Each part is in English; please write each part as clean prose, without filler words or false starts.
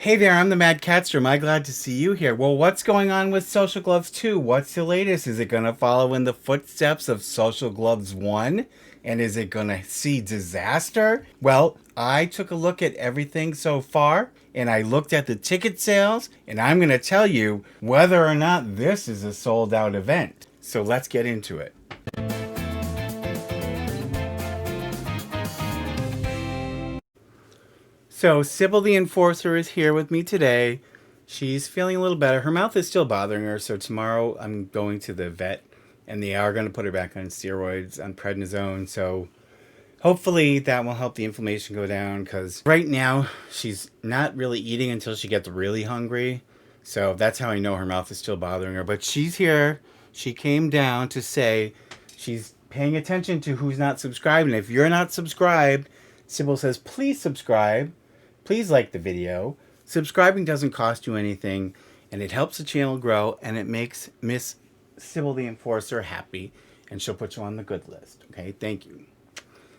Hey there, I'm the MadCatster. Am I glad to see you here? Well, what's going on with Social Gloves 2? What's the latest? Is it going to follow in the footsteps of Social Gloves 1? And is it going to see disaster? Well, I took a look at everything so far, and I looked at the ticket sales, and I'm going to tell you whether or not this is a sold out event. So let's get into it. So Sybil the Enforcer is here with me today. She's feeling a little better. Her mouth is still bothering her, so tomorrow I'm going to the vet, and they are going to put her back on steroids, on prednisone. So hopefully that will help the inflammation go down, because right now she's not really eating until she gets really hungry. So that's how I know her mouth is still bothering her. But she's here. She came down to say she's paying attention to who's not subscribed. And if you're not subscribed, Sybil says, please subscribe. Please like the video. Subscribing doesn't cost you anything, and it helps the channel grow, and it makes Miss Sybil the Enforcer happy, and she'll put you on the good list. Okay, thank you.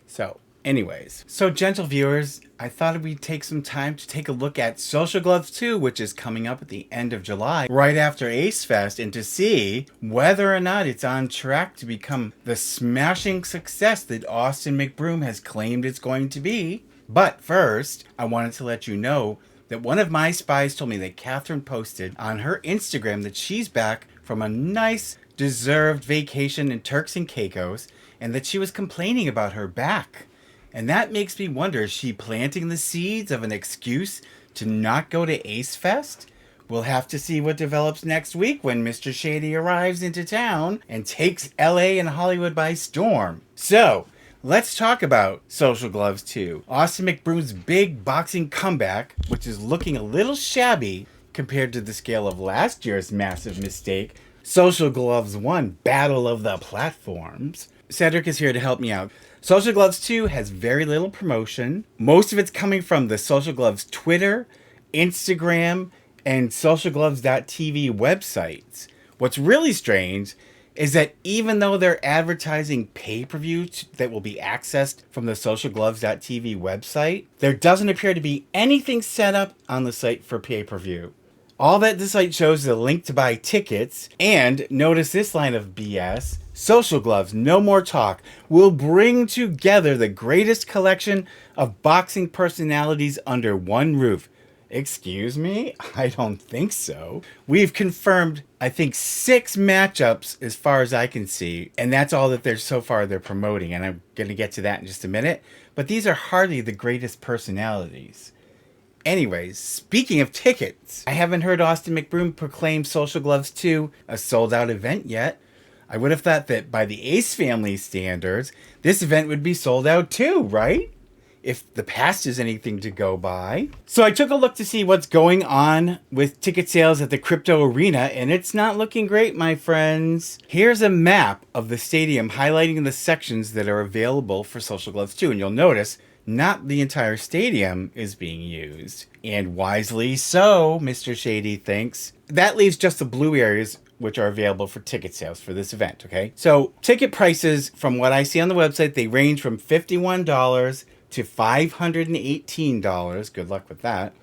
So, anyways, gentle viewers, I thought we'd take some time to take a look at Social Gloves 2, which is coming up at the end of July, right after Ace Fest, and to see whether or not it's on track to become the smashing success that Austin McBroom has claimed it's going to be. But first, I wanted to let you know that one of my spies told me that Catherine posted on her Instagram that she's back from a nice, deserved vacation in Turks and Caicos, and that she was complaining about her back. And that makes me wonder, is she planting the seeds of an excuse to not go to Ace Fest? We'll have to see what develops next week when Mr. Shady arrives into town and takes LA and Hollywood by storm. So, let's talk about Social Gloves 2. Austin McBroom's big boxing comeback, which is looking a little shabby compared to the scale of last year's massive mistake, Social Gloves 1, Battle of the Platforms. Cedric is here to help me out. Social Gloves 2 has very little promotion. Most of it's coming from the Social Gloves Twitter, Instagram, and socialgloves.tv websites. What's really strange is that even though they're advertising pay-per-view that will be accessed from the socialgloves.tv website, there doesn't appear to be anything set up on the site for pay-per-view. All that the site shows is a link to buy tickets, and notice this line of BS, Social Gloves, no more talk, will bring together the greatest collection of boxing personalities under one roof. Excuse me? I don't think so. We've confirmed, I think, 6 matchups as far as I can see, and that's all that they're promoting, and I'm going to get to that in just a minute. But these are hardly the greatest personalities. Anyways, speaking of tickets, I haven't heard Austin McBroom proclaim Social Gloves 2 a sold-out event yet. I would have thought that by the Ace family standards, this event would be sold out too, right? If the past is anything to go by. So I took a look to see what's going on with ticket sales at the crypto arena, and it's not looking great, my friends. Here's a map of the stadium highlighting the sections that are available for Social Gloves 2, and you'll notice not the entire stadium is being used. And wisely so, Mr. Shady thinks. That leaves just the blue areas which are available for ticket sales for this event, okay? So ticket prices, from what I see on the website, they range from $51 to $518. Good luck with that.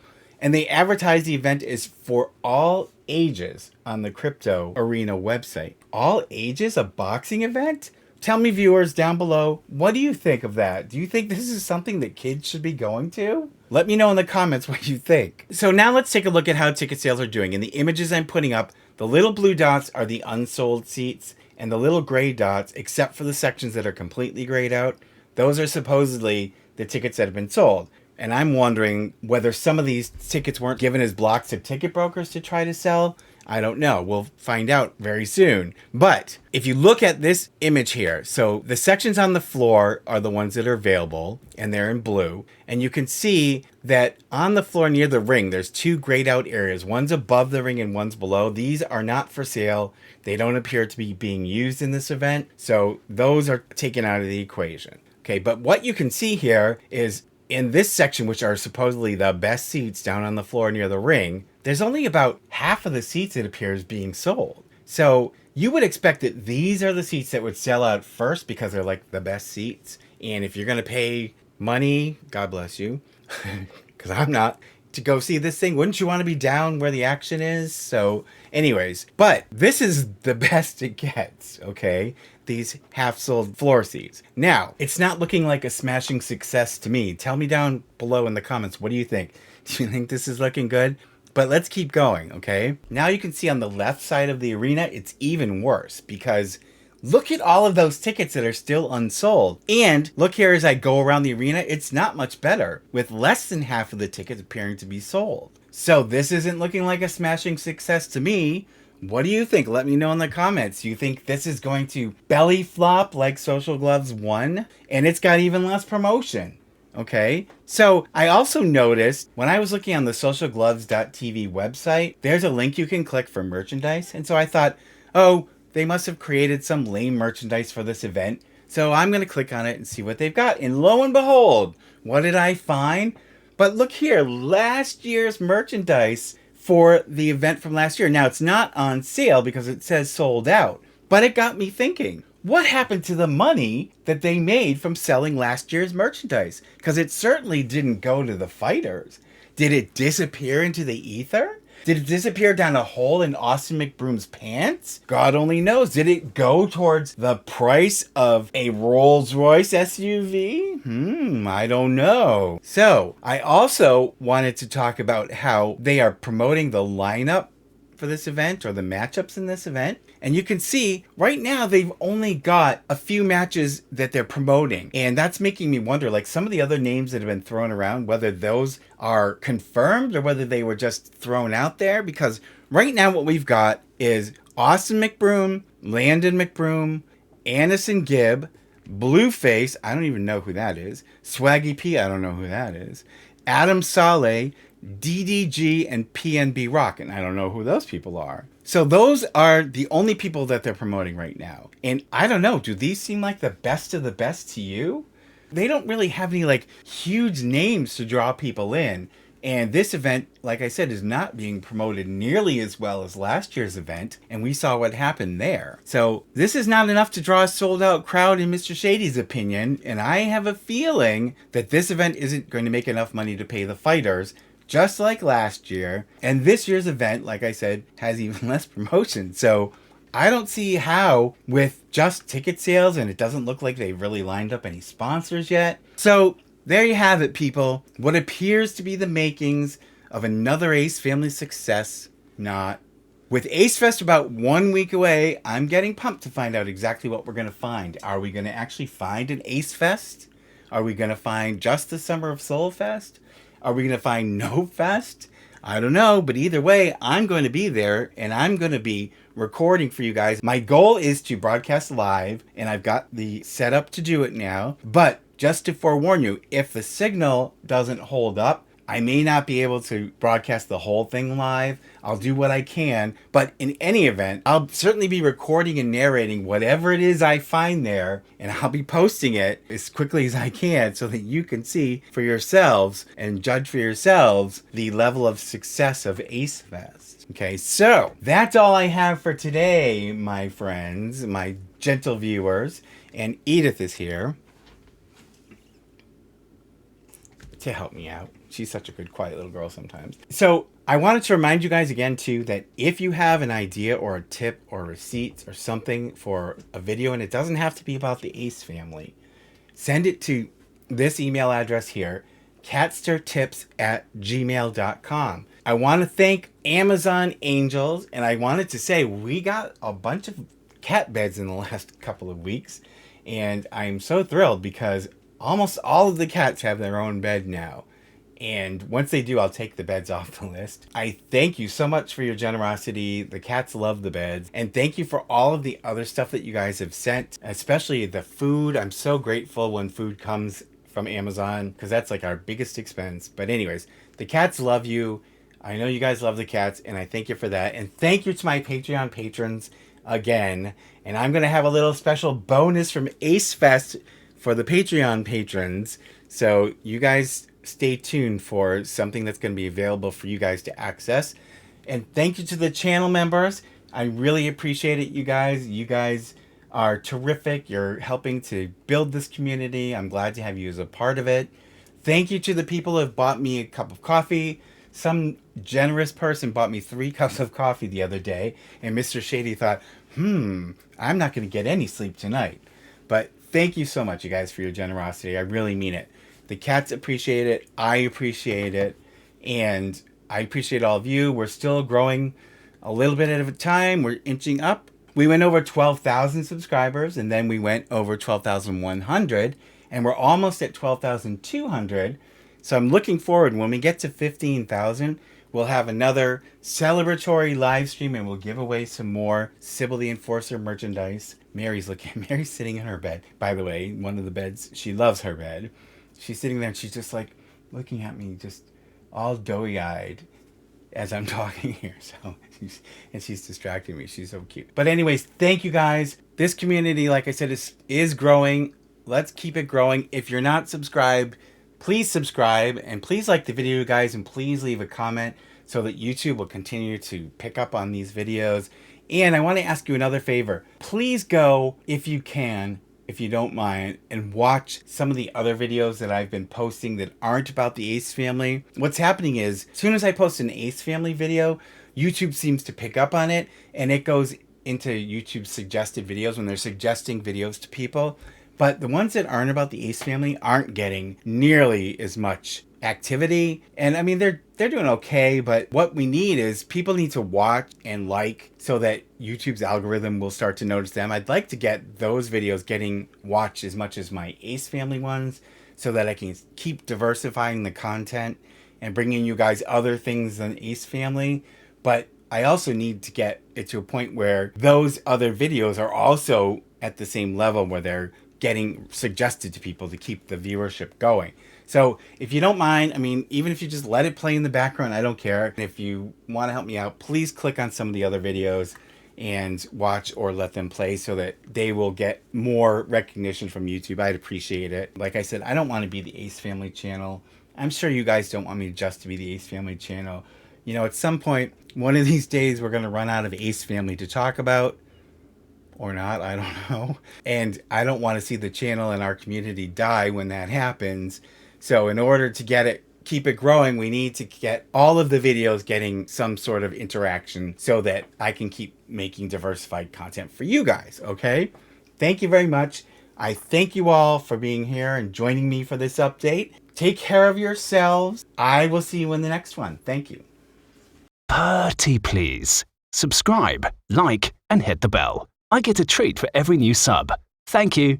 And they advertise the event is for all ages on the Crypto Arena website. All ages? A boxing event? Tell me, viewers down below, what do you think of that? Do you think this is something that kids should be going to? Let me know in the comments what you think. So now let's take a look at how ticket sales are doing. In the images I'm putting up, the little blue dots are the unsold seats, and the little gray dots, except for the sections that are completely grayed out, those are supposedly the tickets that have been sold. And I'm wondering whether some of these tickets weren't given as blocks to ticket brokers to try to sell. I don't know. We'll find out very soon. But if you look at this image here, so the sections on the floor are the ones that are available, and they're in blue. And you can see that on the floor near the ring, there's 2 grayed out areas. One's above the ring and one's below. These are not for sale. They don't appear to be being used in this event. So those are taken out of the equation. Okay, but what you can see here is in this section, which are supposedly the best seats down on the floor near the ring, there's only about half of the seats it appears being sold. So you would expect that these are the seats that would sell out first because they're like the best seats. And if you're going to pay money, God bless you, because I'm not, to go see this thing? Wouldn't you want to be down where the action is? So anyways, but this is the best it gets, okay? These half-sold floor seats. Now, it's not looking like a smashing success to me. Tell me down below in the comments, what do you think? Do you think this is looking good? But let's keep going, okay? Now you can see on the left side of the arena, it's even worse because look at all of those tickets that are still unsold. And look here as I go around the arena, it's not much better, with less than half of the tickets appearing to be sold. So this isn't looking like a smashing success to me. What do you think? Let me know in the comments. Do you think this is going to belly flop like Social Gloves 1? And it's got even less promotion. Okay, so I also noticed when I was looking on the socialgloves.tv website, there's a link you can click for merchandise. And so I thought, oh, they must have created some lame merchandise for this event. So I'm going to click on it and see what they've got. And lo and behold, what did I find? But look here, last year's merchandise for the event from last year. Now, it's not on sale because it says sold out, but it got me thinking. What happened to the money that they made from selling last year's merchandise? Because it certainly didn't go to the fighters. Did it disappear into the ether? Did it disappear down a hole in Austin McBroom's pants? God only knows. Did it go towards the price of a Rolls-Royce SUV? I don't know. So, I also wanted to talk about how they are promoting the lineup for this event, or the matchups in this event. And you can see right now they've only got a few matches that they're promoting. And that's making me wonder, like some of the other names that have been thrown around, whether those are confirmed or whether they were just thrown out there. Because right now what we've got is Austin McBroom, Landon McBroom, Anderson Gibb, Blueface, I don't even know who that is, Swaggy P, I don't know who that is, Adam Saleh, DDG, and PNB Rock, and I don't know who those people are. So those are the only people that they're promoting right now. And I don't know, do these seem like the best of the best to you? They don't really have any like huge names to draw people in. And this event, like I said, is not being promoted nearly as well as last year's event. And we saw what happened there. So this is not enough to draw a sold out crowd in Mr. Shady's opinion. And I have a feeling that this event isn't going to make enough money to pay the fighters, just like last year. And this year's event, like I said, has even less promotion. So I don't see how, with just ticket sales, and it doesn't look like they've really lined up any sponsors yet. So there you have it, people. What appears to be the makings of another Ace Family success, not. With Ace Fest about 1 week away, I'm getting pumped to find out exactly what we're going to find. Are we going to actually find an Ace Fest? Are we going to find just the Summer of Soul Fest? Are we going to find no fest? I don't know, but either way, I'm going to be there, and I'm going to be recording for you guys. My goal is to broadcast live, and I've got the setup to do it now. But just to forewarn you, if the signal doesn't hold up, I may not be able to broadcast the whole thing live. I'll do what I can, but in any event, I'll certainly be recording and narrating whatever it is I find there, and I'll be posting it as quickly as I can so that you can see for yourselves and judge for yourselves the level of success of Ace Fest. Okay, so that's all I have for today, my friends, my gentle viewers, and Edith is here to help me out. She's such a good, quiet little girl sometimes. So I wanted to remind you guys again, too, that if you have an idea or a tip or receipts or something for a video, and it doesn't have to be about the Ace family, send it to this email address here, catstertips@gmail.com. I want to thank Amazon Angels, and I wanted to say we got a bunch of cat beds in the last couple of weeks, and I'm so thrilled because almost all of the cats have their own bed now. And once they do, I'll take the beds off the list. I thank you so much for your generosity. The cats love the beds. And thank you for all of the other stuff that you guys have sent, especially the food. I'm so grateful when food comes from Amazon because that's like our biggest expense. But anyways, the cats love you. I know you guys love the cats, and I thank you for that. And thank you to my Patreon patrons again. And I'm going to have a little special bonus from Ace Fest for the Patreon patrons. So you guys stay tuned for something that's going to be available for you guys to access. And thank you to the channel members. I really appreciate it, you guys. You guys are terrific. You're helping to build this community. I'm glad to have you as a part of it. Thank you to the people who have bought me a cup of coffee. Some generous person bought me 3 cups of coffee the other day, and Mr. Shady thought, I'm not going to get any sleep tonight. But thank you so much, you guys, for your generosity. I really mean it. The cats appreciate it. I appreciate it. And I appreciate all of you. We're still growing a little bit at a time. We're inching up. We went over 12,000 subscribers, and then we went over 12,100, and we're almost at 12,200. So I'm looking forward, when we get to 15,000, we'll have another celebratory live stream, and we'll give away some more Sybil the Enforcer merchandise. Mary's sitting in her bed. By the way, one of the beds, she loves her bed. She's sitting there and she's just like looking at me, just all doughy-eyed as I'm talking here. So she's distracting me. She's so cute. But anyways, thank you guys. This community, like I said, is growing. Let's keep it growing. If you're not subscribed, please subscribe, and please like the video, guys, and please leave a comment so that YouTube will continue to pick up on these videos. And I want to ask you another favor. Please go, if you can, if you don't mind, and watch some of the other videos that I've been posting that aren't about the Ace family. What's happening is, as soon as I post an Ace family video, YouTube seems to pick up on it, and it goes into YouTube's suggested videos when they're suggesting videos to people. But the ones that aren't about the Ace family aren't getting nearly as much activity. And I mean, they're doing okay, but what we need is people need to watch and like so that YouTube's algorithm will start to notice them. I'd like to get those videos getting watched as much as my Ace family ones so that I can keep diversifying the content and bringing you guys other things than Ace family. But I also need to get it to a point where those other videos are also at the same level where they're getting suggested to people to keep the viewership going. So if you don't mind, I mean, even if you just let it play in the background, I don't care. If you want to help me out, please click on some of the other videos and watch or let them play so that they will get more recognition from YouTube. I'd appreciate it. Like I said, I don't want to be the Ace Family channel. I'm sure you guys don't want me just to be the Ace Family channel. You know, at some point, one of these days, we're going to run out of Ace Family to talk about. Or not, I don't know. And I don't want to see the channel and our community die when that happens. So in order to keep it growing, we need to get all of the videos getting some sort of interaction so that I can keep making diversified content for you guys, okay? Thank you very much. I thank you all for being here and joining me for this update. Take care of yourselves. I will see you in the next one. Thank you. Pretty please. Subscribe, like, and hit the bell. I get a treat for every new sub. Thank you.